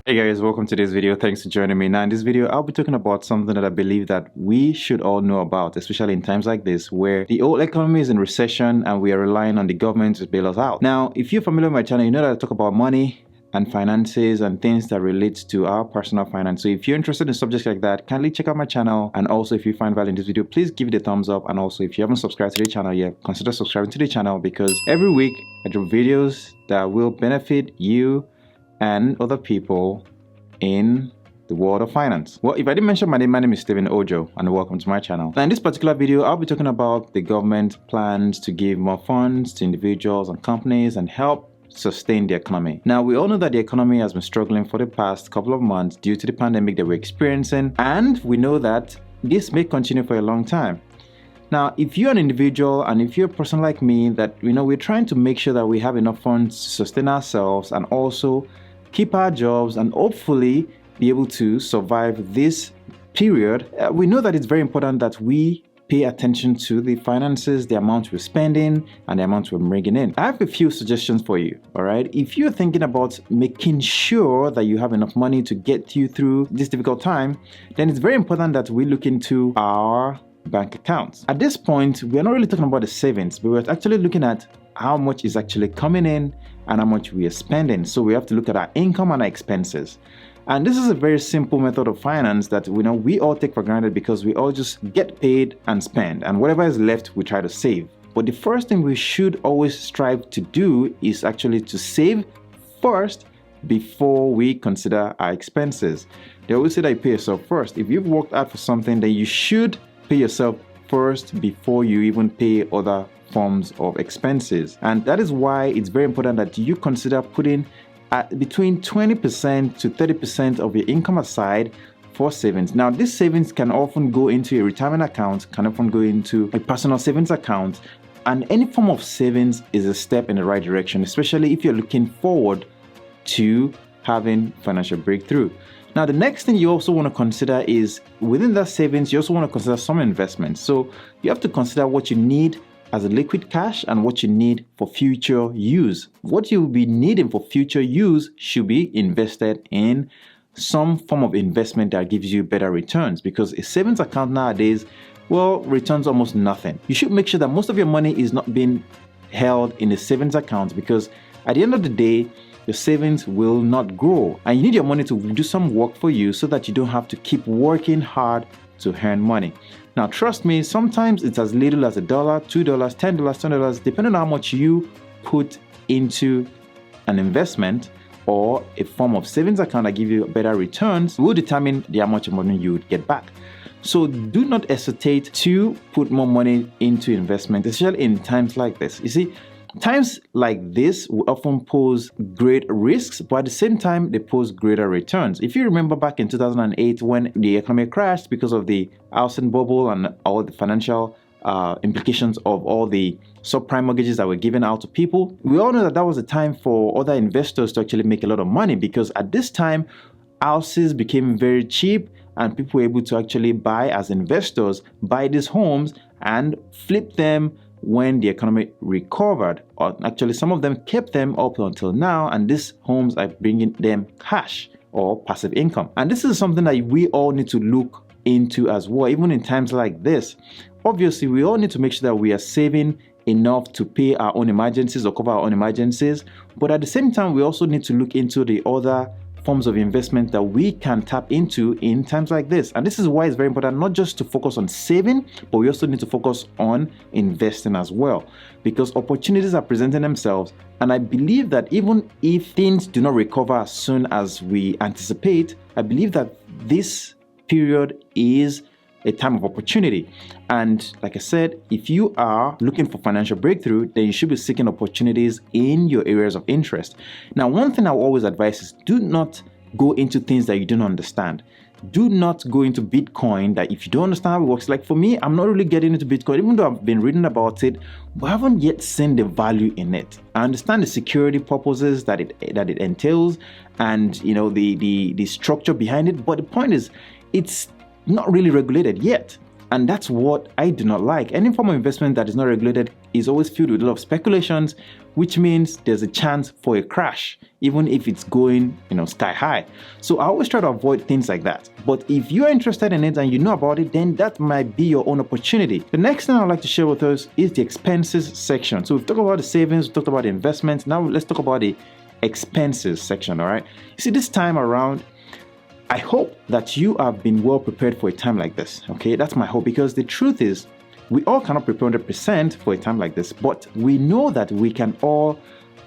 Hey guys, welcome to this video. Thanks for joining me. Now in this video, I'll be talking about something that I believe that we should all know about, especially in times like this where the whole economy is in recession and we are relying on the government to bail us out. Now, if you're familiar with my channel, you know that I talk about money and finances and things that relate to our personal finance. So if you're interested in subjects like that, kindly check out my channel. And also if you find value in this video, please give it a thumbs up. And also if you haven't subscribed to the channel yet, consider subscribing to the channel because every week I do videos that will benefit you and other people in the world of finance. Well, if I didn't mention my name is Stephen Ojo and welcome to my channel. Now in this particular video, I'll be talking about the government plans to give more funds to individuals and companies and help sustain the economy. Now we all know that the economy has been struggling for the past couple of months due to the pandemic that we're experiencing, and we know that this may continue for a long time. Now, if you're an individual and if you're a person like me that, we're trying to make sure that we have enough funds to sustain ourselves and also keep our jobs and hopefully be able to survive this period, we know that it's very important that we pay attention to the finances, the amount we're spending and the amount we're bringing in. I have a few suggestions for you, all right? If you're thinking about making sure that you have enough money to get you through this difficult time, then it's very important that we look into our bank accounts. At this point, we're not really talking about the savings, but we're actually looking at how much is actually coming in and how much we are spending. So we have to look at our income and our expenses. And this is a very simple method of finance that we all take for granted because we all just get paid and spend, and whatever is left we try to save. But the first thing we should always strive to do is actually to save first before we consider our expenses. They always say that you pay yourself first. If you've worked hard for something, then you should pay yourself first before you even pay other forms of expenses. And that is why it's very important that you consider putting between 20% to 30% of your income aside for savings. Now, this savings can often go into a retirement account, can often go into a personal savings account, and any form of savings is a step in the right direction, especially if you're looking forward to having financial breakthrough. Now, the next thing you also want to consider is within that savings, you also want to consider some investments. So you have to consider what you need as a liquid cash and what you need for future use. What you'll be needing for future use should be invested in some form of investment that gives you better returns, because a savings account nowadays, well, returns almost nothing. You should make sure that most of your money is not being held in a savings account, because at the end of the day, your savings will not grow and you need your money to do some work for you so that you don't have to keep working hard to earn money. Now, trust me, sometimes it's as little as $1, $2, $10, $20, depending on how much you put into an investment or a form of savings account that give you better returns will determine how much money you would get back. So do not hesitate to put more money into investment, especially in times like this. You see, times like this will often pose great risks, but at the same time, they pose greater returns. If you remember back in 2008 when the economy crashed because of the housing bubble and all the financial implications of all the subprime mortgages that were given out to people, we all know that that was a time for other investors to actually make a lot of money, because at this time, houses became very cheap and people were able to actually buy, as investors, buy these homes and flip them when the economy recovered. Or actually, some of them kept them up until now, and these homes are bringing them cash or passive income. And this is something that we all need to look into as well, even in times like this. Obviously, we all need to make sure that we are saving enough to pay our own emergencies or cover our own emergencies, but at the same time, we also need to look into the other forms of investment that we can tap into in times like this. And this is why it's very important not just to focus on saving, but we also need to focus on investing as well, because opportunities are presenting themselves. And I believe that even if things do not recover as soon as we anticipate, I believe that this period is a time of opportunity. And like I said, if you are looking for financial breakthrough, then you should be seeking opportunities in your areas of interest. Now, one thing I will always advise is do not go into things that you don't understand. Do not go into Bitcoin that if you don't understand how it works. Like for me, I'm not really getting into Bitcoin, even though I've been reading about it, but I haven't yet seen the value in it. I understand the security purposes that it entails and the structure behind it, but the point is it's not really regulated yet. And that's what I do not like. Any form of investment that is not regulated is always filled with a lot of speculations, which means there's a chance for a crash, even if it's going, sky high. So I always try to avoid things like that. But if you're interested in it and you know about it, then that might be your own opportunity. The next thing I'd like to share with us is the expenses section. So we've talked about the savings, we've talked about the investments. Now let's talk about the expenses section, all right? You see, this time around, I hope that you have been well prepared for a time like this, okay? That's my hope, because the truth is, we all cannot prepare 100% for a time like this, but we know that we can all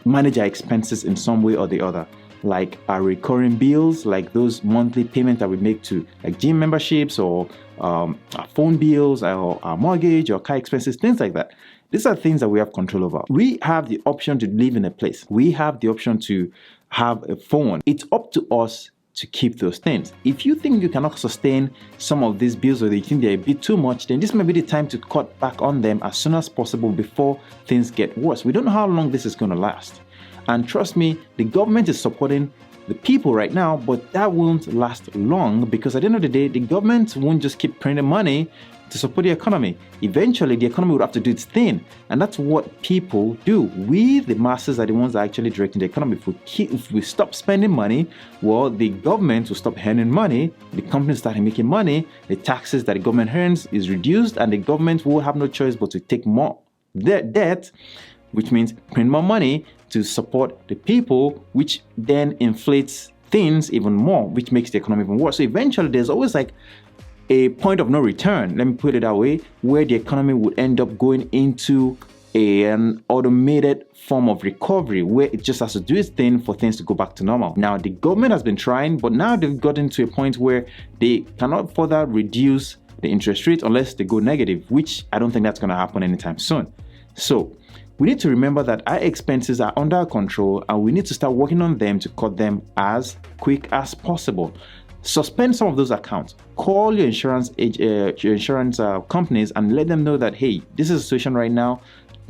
manage our expenses in some way or the other, like our recurring bills, like those monthly payments that we make to like gym memberships, or our phone bills, or our mortgage, or car expenses, things like that. These are things that we have control over. We have the option to live in a place. We have the option to have a phone. It's up to us to keep those things. If you think you cannot sustain some of these bills, or you think they're a bit too much, then this may be the time to cut back on them as soon as possible before things get worse. We don't know how long this is going to last. And trust me, the government is supporting the people right now, but that won't last long, because at the end of the day, the government won't just keep printing money to support the economy. Eventually, the economy would have to do its thing, and that's what people do. We, the masses, are the ones that are actually directing the economy. If we stop spending money, well, the government will stop earning money, the companies start making money, the taxes that the government earns is reduced, and the government will have no choice but to take more debt, which means print more money to support the people, which then inflates things even more, which makes the economy even worse. So eventually, there's always like a point of no return, let me put it that way, where the economy would end up going into an automated form of recovery, where it just has to do its thing for things to go back to normal. Now, the government has been trying, but now they've gotten to a point where they cannot further reduce the interest rate unless they go negative, which I don't think that's going to happen anytime soon. So we need to remember that our expenses are under our control, and we need to start working on them to cut them as quick as possible. Suspend some of those accounts. Call your insurance companies and let them know that, hey, this is a situation right now.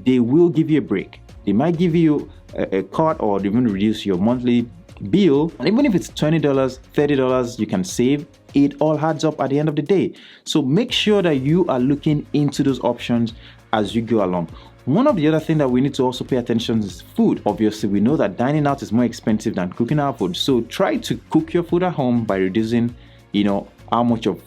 They will give you a break. They might give you a cut, or even reduce your monthly bill. And even if it's $20, $30 you can save, it all adds up at the end of the day. So make sure that you are looking into those options as you go along. One of the other things that we need to also pay attention is food. Obviously, we know that dining out is more expensive than cooking our food. So try to cook your food at home by reducing, how much of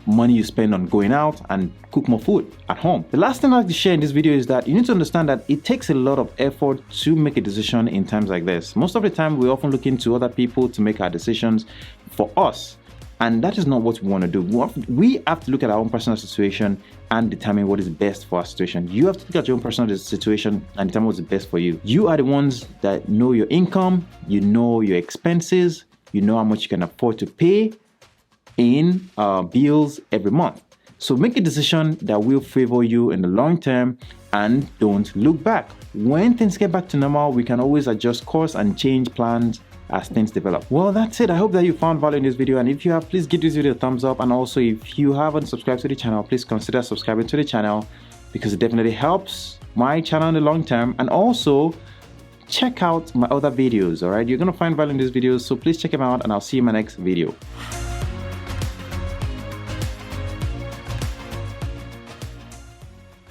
money you spend on going out, and cook more food at home. The last thing I'd like to share in this video is that you need to understand that it takes a lot of effort to make a decision in times like this. Most of the time, we often look into other people to make our decisions for us. And that is not what we want to do. We have to look at our own personal situation and determine what is best for our situation. You have to look at your own personal situation and determine what's best for you. You are the ones that know your income, you know your expenses, you know how much you can afford to pay in bills every month. So make a decision that will favor you in the long term, and don't look back. When things get back to normal, we can always adjust course and change plans as things develop. Well, that's it. I hope that you found value in this video, and if you have, please give this video a thumbs up. And also, if you haven't subscribed to the channel, please consider subscribing to the channel, because it definitely helps my channel in the long term. And also check out my other videos. All right, you're gonna find value in these videos, so please check them out, and I'll see you in my next video.